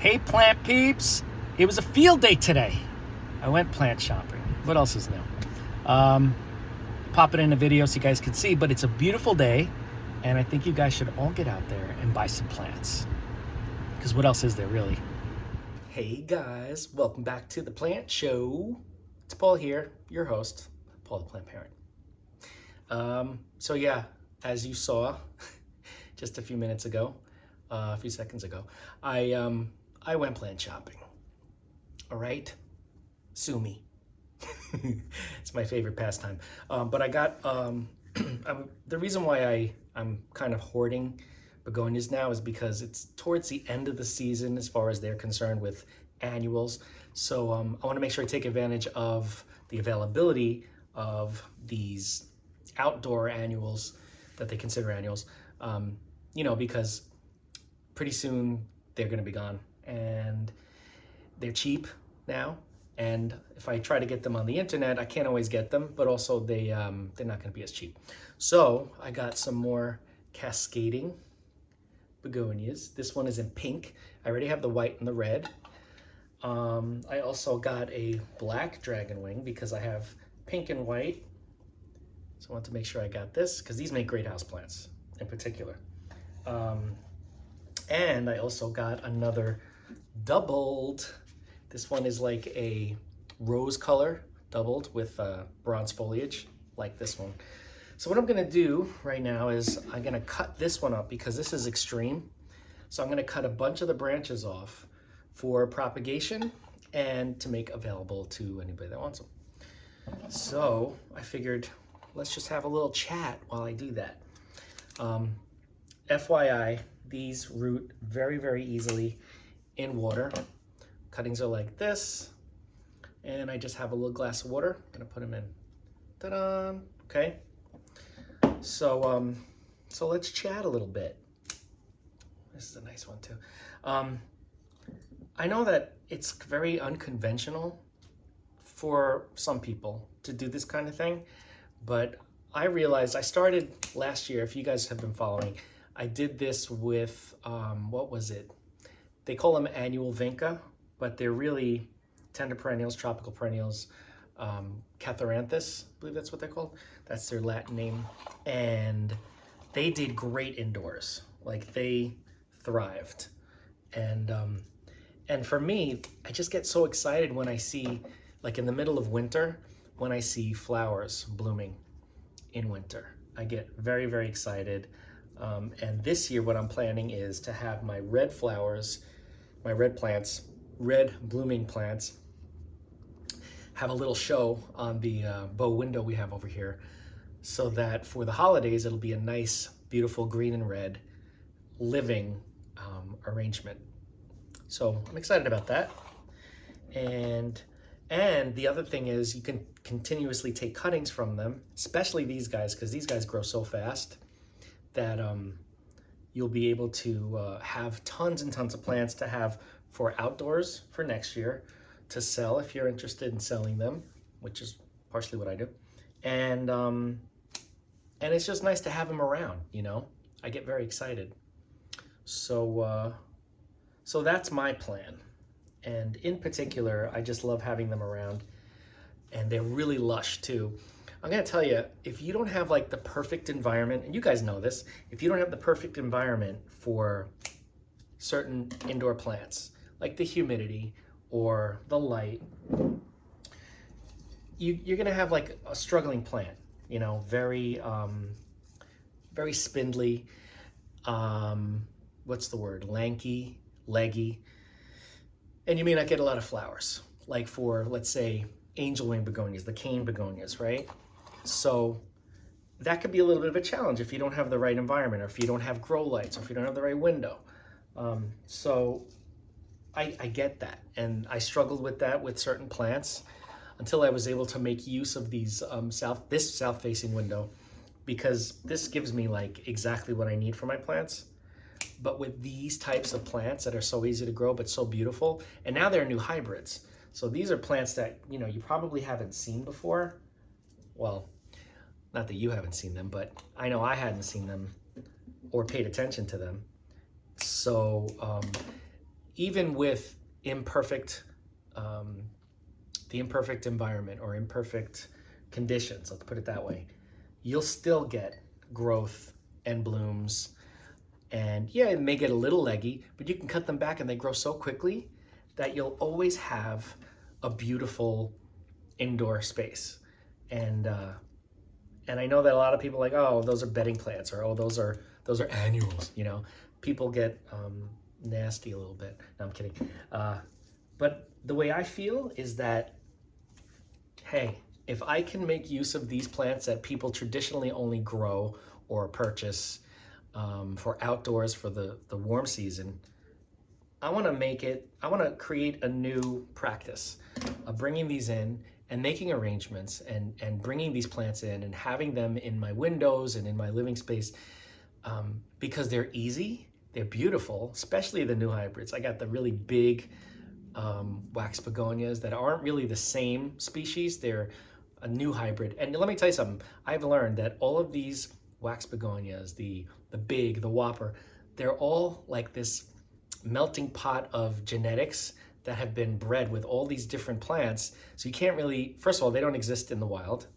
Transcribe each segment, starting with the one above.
Hey plant peeps, it was a field day today. I went plant shopping. What else is new? Pop it in a video so you guys can see, but it's a beautiful day and I think you guys should all get out there and buy some plants. Because what else is there really? Hey guys, welcome back to the Plant Show. It's Paul here, your host, Paul the Plant Parent. So yeah, as you saw just a few minutes ago, a few seconds ago, I went plant shopping. All right, sue me. It's my favorite pastime. But I got the reason why I'm kind of hoarding begonias now is because it's towards the end of the season as far as they're concerned with annuals. So I want to make sure I take advantage of the availability of these outdoor annuals that they consider annuals, because pretty soon they're going to be gone and they're cheap now. And if I try to get them on the internet, I can't always get them, but also they're not going to be as cheap. So I got some more cascading begonias. This one is in pink. I already have the white and the red. I also got a black dragon wing because I have pink and white. So I want to make sure I got this because these make great houseplants in particular. And I also got another doubled. This one is like a rose color doubled with bronze foliage like this one. So what I'm gonna do right now is I'm gonna cut this one up because this is extreme. So I'm gonna cut a bunch of the branches off for propagation and to make available to anybody that wants them. So I figured let's just have a little chat while I do that. FYI, these root very, very easily in water. Cuttings are like this, and I just have a little glass of water. I'm gonna put them in. Ta-da! Okay. So so let's chat a little bit. This is a nice one too. I know that it's very unconventional for some people to do this kind of thing, but I realized I started last year. If you guys have been following, I did this with what was it? They call them annual vinca, but they're really tender perennials, tropical perennials, Catharanthus, I believe that's what they're called. That's their Latin name. And they did great indoors. Like they thrived. And for me, I just get so excited when I see, like in the middle of winter, when I see flowers blooming in winter. I get very, very excited. And this year what I'm planning is to have my red flowers, my red plants, red blooming plants, have a little show on the bow window we have over here so that for the holidays it'll be a nice, beautiful green and red living arrangement. So I'm excited about that. And the other thing is you can continuously take cuttings from them, especially these guys, because these guys grow so fast that you'll be able to have tons and tons of plants to have for outdoors for next year to sell if you're interested in selling them, which is partially what I do. And it's just nice to have them around, you know? I get very excited. So so that's my plan. And in particular, I just love having them around, and they're really lush too. I'm gonna tell you, if you don't have like the perfect environment, and you guys know this, if you don't have the perfect environment for certain indoor plants, like the humidity or the light, you're gonna have like a struggling plant, you know, very spindly, what's the word, lanky, leggy, and you may not get a lot of flowers, like for, let's say, angel wing begonias, the cane begonias, right? So that could be a little bit of a challenge if you don't have the right environment, or if you don't have grow lights, or if you don't have the right window. So I get that, and I struggled with that with certain plants until I was able to make use of these this south-facing window, because this gives me like exactly what I need for my plants. But with these types of plants that are so easy to grow but so beautiful, and now they're new hybrids. So these are plants that, you know, you probably haven't seen before. Well, not that you haven't seen them, but I know I hadn't seen them or paid attention to them. So even with imperfect, the imperfect environment or imperfect conditions, let's put it that way, you'll still get growth and blooms. And yeah, it may get a little leggy, but you can cut them back and they grow so quickly that you'll always have a beautiful indoor space. And I know that a lot of people are like, oh, those are bedding plants, or oh, those are annuals. You know, people get nasty a little bit. No, I'm kidding. But the way I feel is that, hey, if I can make use of these plants that people traditionally only grow or purchase for outdoors for the warm season, I want to create a new practice of bringing these in and making arrangements and bringing these plants in and having them in my windows and in my living space, because they're easy, they're beautiful, especially the new hybrids. I got the really big wax begonias that aren't really the same species. They're a new hybrid. And let me tell you something. I've learned that all of these wax begonias, the big, the whopper, they're all like this melting pot of genetics that have been bred with all these different plants. So you can't really, first of all, they don't exist in the wild.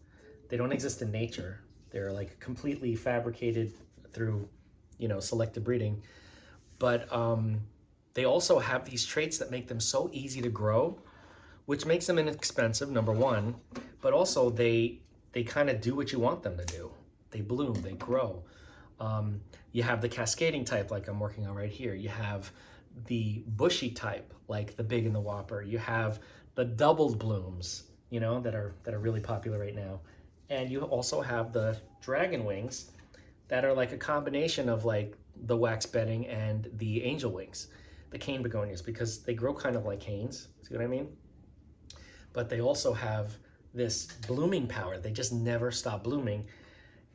They don't exist in nature. They're like completely fabricated through, selective breeding. But they also have these traits that make them so easy to grow, which makes them inexpensive, number one, but also they kind of do what you want them to do. They bloom, they grow. You have the cascading type like I'm working on right here. You have the bushy type like the big and the whopper. You have the doubled blooms, that are really popular right now. And you also have the dragon wings that are like a combination of like the wax bedding and the angel wings, the cane begonias, because they grow kind of like canes. See what I mean? But they also have this blooming power. They just never stop blooming.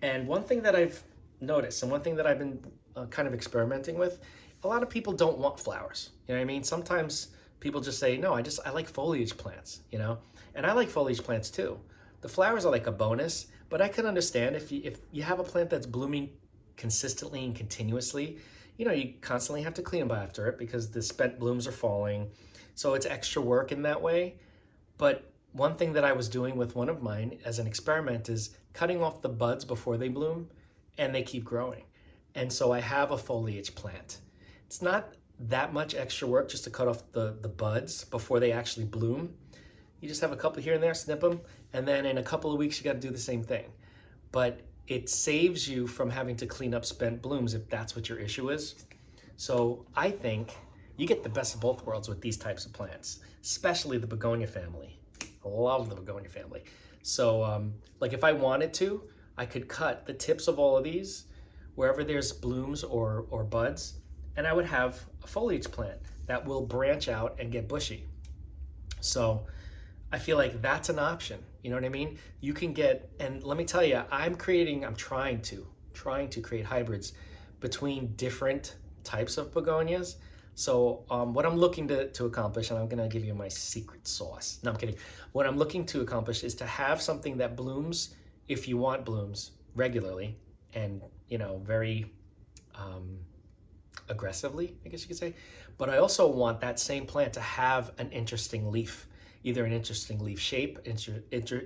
And one thing that I've noticed, and one thing that I've been kind of experimenting with, a lot of people don't want flowers. You know what I mean? Sometimes people just say, no, I like foliage plants, And I like foliage plants too. The flowers are like a bonus, but I can understand if you have a plant that's blooming consistently and continuously, you constantly have to clean them after it because the spent blooms are falling. So it's extra work in that way. But one thing that I was doing with one of mine as an experiment is cutting off the buds before they bloom, and they keep growing. And so I have a foliage plant. It's not that much extra work just to cut off the buds before they actually bloom. You just have a couple here and there, snip them, and then in a couple of weeks you got to do the same thing. But it saves you from having to clean up spent blooms if that's what your issue is. So I think you get the best of both worlds with these types of plants, especially the begonia family. I love the begonia family. So like if I wanted to, I could cut the tips of all of these wherever there's blooms or buds, and I would have a foliage plant that will branch out and get bushy. So I feel like that's an option. You know what I mean? You can get, and let me tell you, I'm trying to create hybrids between different types of begonias. So what I'm looking to accomplish, and I'm gonna give you my secret sauce. No, I'm kidding. What I'm looking to accomplish is to have something that blooms, if you want blooms, regularly and, very aggressively, I guess you could say. But I also want that same plant to have an interesting leaf, either an interesting leaf shape,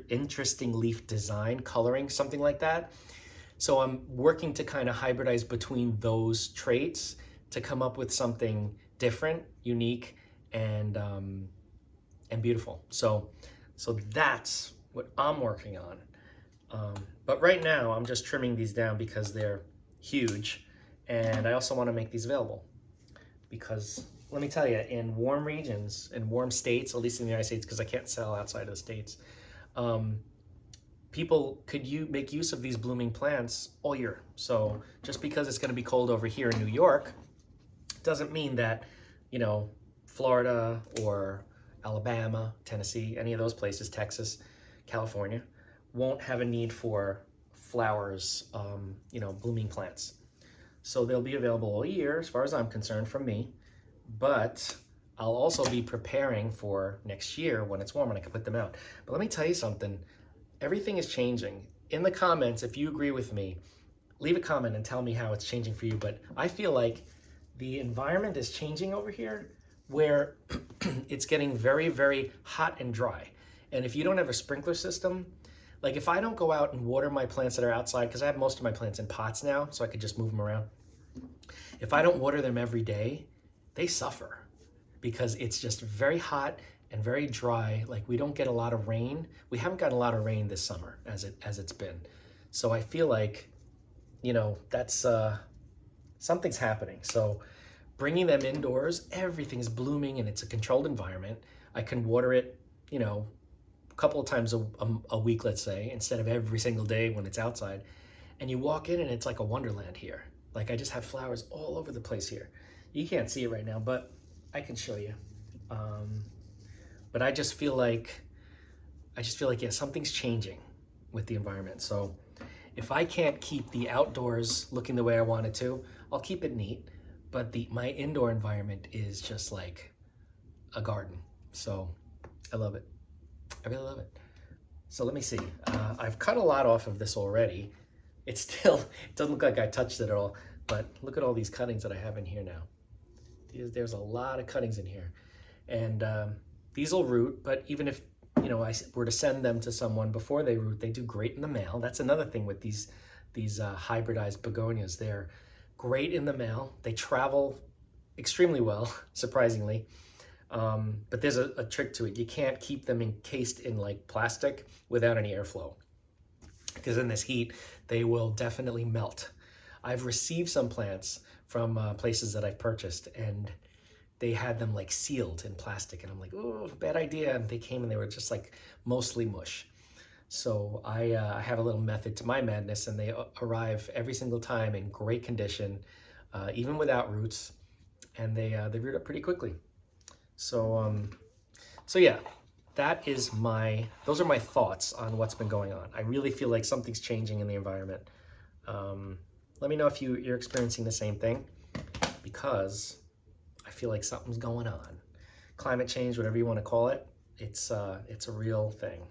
interesting leaf design, coloring, something like that. So I'm working to kind of hybridize between those traits to come up with something different, unique, and beautiful. So that's what I'm working on. But right now I'm just trimming these down because they're huge, and I also want to make these available because let me tell you, in warm regions, in warm states, at least in the United States, because I can't sell outside of the States, people could make use of these blooming plants all year. So just because it's going to be cold over here in New York doesn't mean that, Florida or Alabama, Tennessee, any of those places, Texas, California, won't have a need for flowers, blooming plants. So they'll be available all year, as far as I'm concerned, from me. But I'll also be preparing for next year when it's warm and I can put them out. But let me tell you something. Everything is changing. In the comments, if you agree with me, leave a comment and tell me how it's changing for you. But I feel like the environment is changing over here, where it's getting very, very hot and dry. And if you don't have a sprinkler system, like if I don't go out and water my plants that are outside, because I have most of my plants in pots now, so I could just move them around. If I don't water them every day, they suffer because it's just very hot and very dry. Like we don't get a lot of rain. We haven't gotten a lot of rain this summer as it's been. So I feel like, you know, that's something's happening. So bringing them indoors, everything's blooming and it's a controlled environment. I can water it, you know, a couple of times a week, let's say, instead of every single day when it's outside. And you walk in and it's like a wonderland here. Like I just have flowers all over the place here. You can't see it right now, but I can show you. But I just feel like, yeah, something's changing with the environment. So if I can't keep the outdoors looking the way I want it to, I'll keep it neat. But my indoor environment is just like a garden. So I love it. I really love it. So let me see. I've cut a lot off of this already. It doesn't look like I touched it at all, but look at all these cuttings that I have in here now. There's a lot of cuttings in here. And these will root, but even if, you know, I were to send them to someone before they root, they do great in the mail. That's another thing with these hybridized begonias. They're great in the mail. They travel extremely well, surprisingly. But there's a trick to it. You can't keep them encased in like plastic without any airflow, because in this heat, they will definitely melt. I've received some plants from places that I've purchased, and they had them like sealed in plastic, and I'm like, oh, bad idea. And they came and they were just like mostly mush. So I have a little method to my madness, and they arrive every single time in great condition, even without roots, and they root up pretty quickly. So yeah, those are my thoughts on what's been going on. I really feel like something's changing in the environment. Let me know if you're experiencing the same thing, because I feel like something's going on. Climate change, whatever you want to call it, it's a real thing.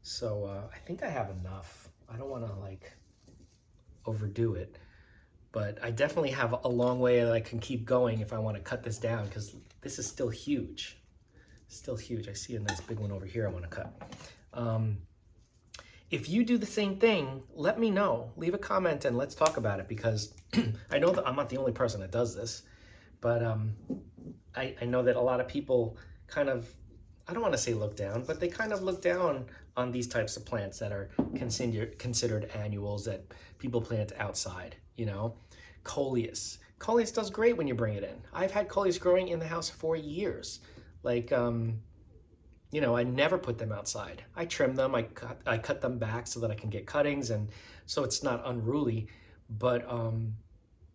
So I think I have enough. I don't want to like overdo it, but I definitely have a long way that I can keep going if I want to cut this down, because this is still huge. Still huge. I see a nice big one over here I want to cut. If you do the same thing, let me know. Leave a comment and let's talk about it, because I know that I'm not the only person that does this, but I know that a lot of people kind of, I don't want to say look down, but they kind of look down on these types of plants that are considered annuals that people plant outside, you know. Coleus. Coleus does great when you bring it in. I've had coleus growing in the house for years. Like, you know, I never put them outside. I trim them, I cut them back so that I can get cuttings, and so it's not unruly. But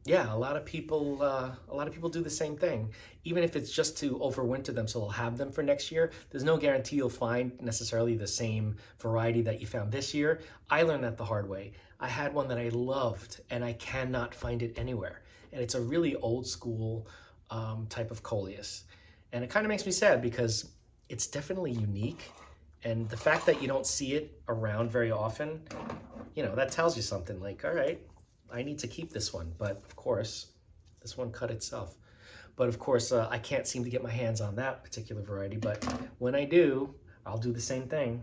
yeah, a lot of people do the same thing, even if it's just to overwinter them so they'll have them for next year. There's no guarantee you'll find necessarily the same variety that you found this year. I learned that the hard way. I had one that I loved, and I cannot find it anywhere. And it's a really old school type of coleus. And it kind of makes me sad, because it's definitely unique. And the fact that you don't see it around very often, you know, that tells you something. Like, all right, I need to keep this one. But of course, this one cut itself. But of course, I can't seem to get my hands on that particular variety. But when I do, I'll do the same thing.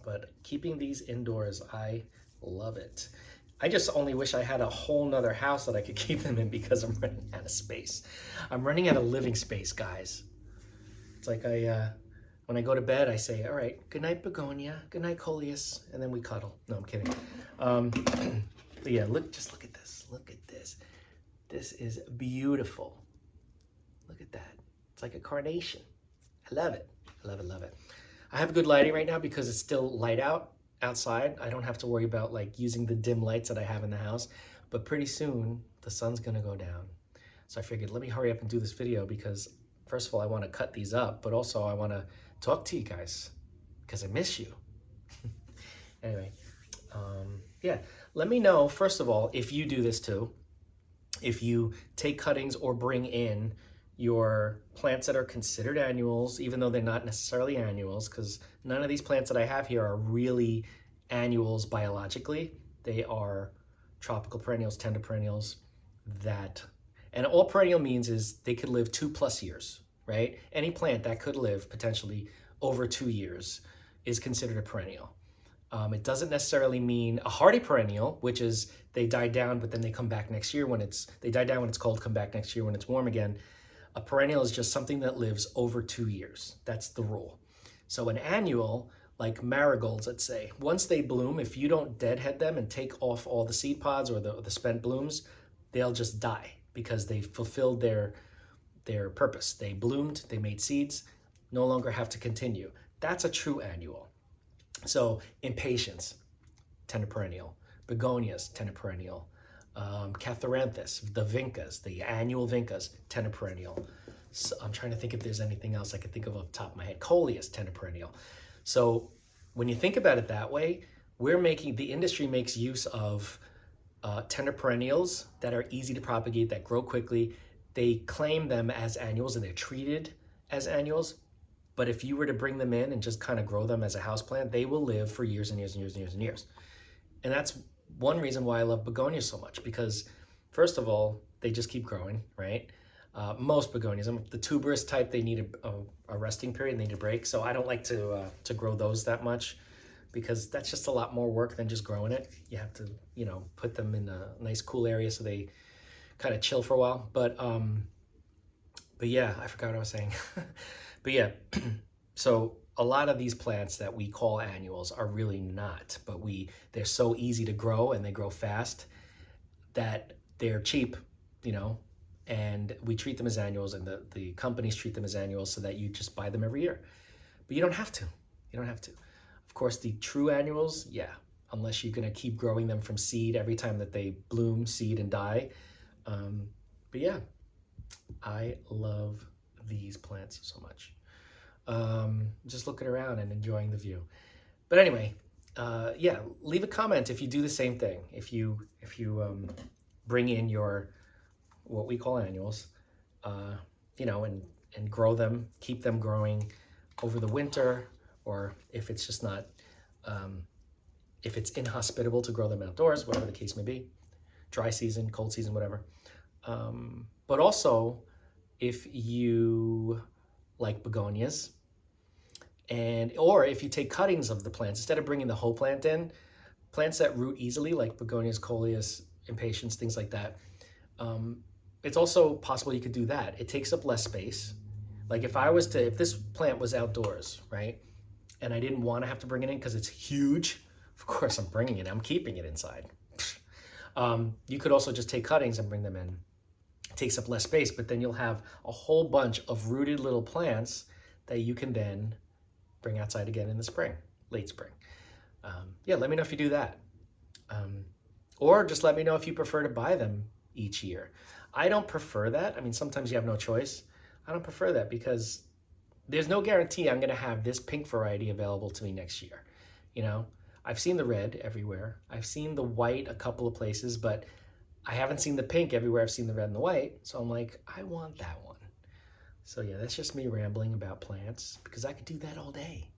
But keeping these indoors, I love it. I just only wish I had a whole nother house that I could keep them in, because I'm running out of space. I'm running out of living space, guys. It's like when I go to bed, I say, all right, good night, begonia, good night, coleus, and then we cuddle. No, I'm kidding. But yeah, just look at this. Look at this. This is beautiful. Look at that. It's like a carnation. I love it. I love it, love it. I have good lighting right now because it's still light outside. I don't have to worry about like using the dim lights that I have in the house, but pretty soon the sun's gonna go down. So I figured, let me hurry up and do this video, because first of all, I want to cut these up, but also I want to talk to you guys because I miss you. Anyway, yeah, let me know, first of all, if you do this too. If you take cuttings or bring in your plants that are considered annuals, even though they're not necessarily annuals, because none of these plants that I have here are really annuals biologically. They are tropical perennials, tender perennials that And all perennial means is they could live 2+ years, right? Any plant that could live potentially over 2 years is considered a perennial. It doesn't necessarily mean a hardy perennial, which is they die down, but then they come back next year they die down when it's cold, come back next year when it's warm again. A perennial is just something that lives over 2 years. That's the rule. So an annual, like marigolds, let's say, once they bloom, if you don't deadhead them and take off all the seed pods or the spent blooms, they'll just die because they fulfilled their purpose. They bloomed, they made seeds, no longer have to continue. That's a true annual. So impatiens, tender perennial. Begonias, tender perennial. Catharanthus, the vincas, the annual vincas, tender perennial. So I'm trying to think if there's anything else I could think of off the top of my head. Coleus, tender perennial. So when you think about it that way, the industry makes use of tender perennials that are easy to propagate, that grow quickly. They claim them as annuals and they're treated as annuals. But if you were to bring them in and just kind of grow them as a houseplant, they will live for years and years and years and years and years. And that's one reason why I love begonias so much, because first of all, they just keep growing, right? Most begonias, the tuberous type, they need a resting period, they need a break. So I don't like to grow those that much because that's just a lot more work than just growing it. You have to, put them in a nice cool area so they kind of chill for a while. But yeah, I forgot what I was saying. But yeah, so a lot of these plants that we call annuals are really not, but they're so easy to grow and they grow fast that they're cheap, and we treat them as annuals, and the companies treat them as annuals so that you just buy them every year. But you don't have to. You don't have to. Of course, the true annuals, yeah, unless you're going to keep growing them from seed every time that they bloom, seed, and die. But yeah, I love these plants so much. Just looking around and enjoying the view. But anyway, yeah, leave a comment if you do the same thing. If you bring in your what we call annuals, and grow them, keep them growing over the winter, or if it's just not, if it's inhospitable to grow them outdoors, whatever the case may be, dry season, cold season, whatever. But also, if you like begonias, or if you take cuttings of the plants, instead of bringing the whole plant in, plants that root easily, like begonias, coleus, impatiens, things like that, it's also possible you could do that. It takes up less space. Like if this plant was outdoors, right, and I didn't want to have to bring it in because it's huge, of course I'm bringing it, I'm keeping it inside. You could also just take cuttings and bring them in. It takes up less space, but then you'll have a whole bunch of rooted little plants that you can then bring outside again in the spring, late spring. Yeah, let me know if you do that. Or just let me know if you prefer to buy them each year. I don't prefer that. I mean, sometimes you have no choice. I don't prefer that because there's no guarantee I'm going to have this pink variety available to me next year. I've seen the red everywhere. I've seen the white a couple of places, but I haven't seen the pink everywhere. I've seen the red and the white. So I'm like, I want that one. So yeah, that's just me rambling about plants because I could do that all day.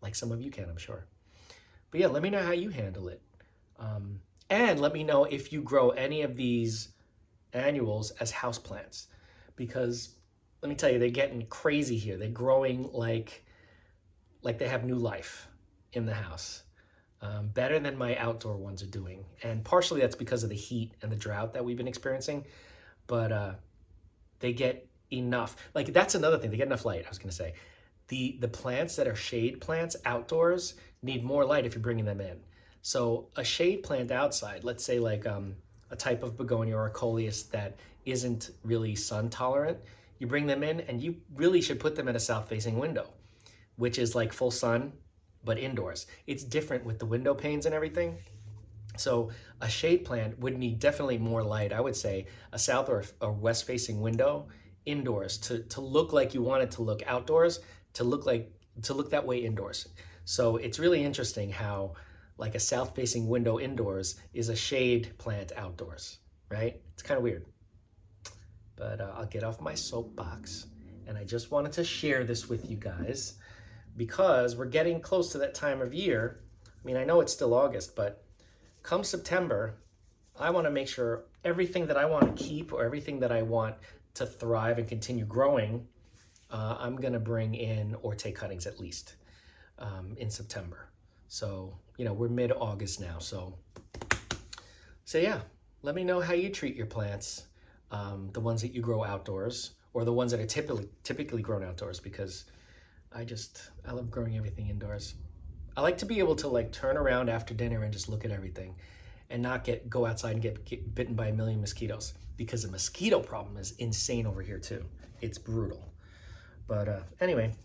Like some of you can, I'm sure. But yeah, let me know how you handle it. And let me know if you grow any of these annuals as houseplants, because let me tell you, they're getting crazy here. They're growing like they have new life in the house. Better than my outdoor ones are doing. And partially that's because of the heat and the drought that we've been experiencing. But they get enough. Like that's another thing. They get enough light, I was going to say. The plants that are shade plants outdoors need more light if you're bringing them in. So a shade plant outside, let's say like a type of begonia or a coleus that isn't really sun tolerant, you bring them in and you really should put them at a south-facing window, which is like full sun, but indoors. It's different with the window panes and everything. So a shade plant would need definitely more light. I would say a south or a west-facing window indoors to look like you want it to look outdoors, to look that way indoors. So it's really interesting how like a south-facing window indoors is a shade plant outdoors, right? It's kind of weird. But I'll get off my soapbox, and I just wanted to share this with you guys because we're getting close to that time of year. I mean, I know it's still August, but come September, I want to make sure everything that I want to keep or everything that I want to thrive and continue growing, I'm going to bring in or take cuttings at least in September. So, you know, we're mid-August now. So yeah, let me know how you treat your plants, the ones that you grow outdoors or the ones that are typically grown outdoors, because I love growing everything indoors. I like to be able to like turn around after dinner and just look at everything and not go outside and get bitten by a million mosquitoes, because the mosquito problem is insane over here too. It's brutal. But anyway,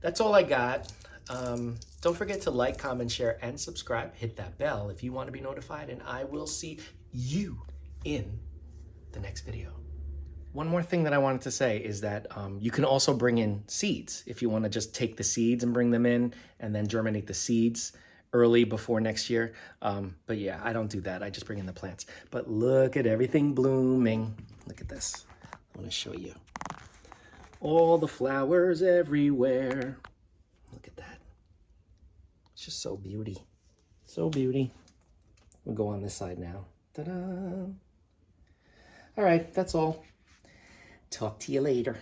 that's all I got. Don't forget to like, comment, share, and subscribe. Hit that bell if you want to be notified, and I will see you in the next video. One more thing that I wanted to say is that you can also bring in seeds if you want to just take the seeds and bring them in and then germinate the seeds early before next year. But yeah, I don't do that. I just bring in the plants. But look at everything blooming. Look at this. I want to show you. All the flowers everywhere. Look at that. It's just so beauty. So beauty. We'll go on this side now. Ta-da! All right, that's all. Talk to you later.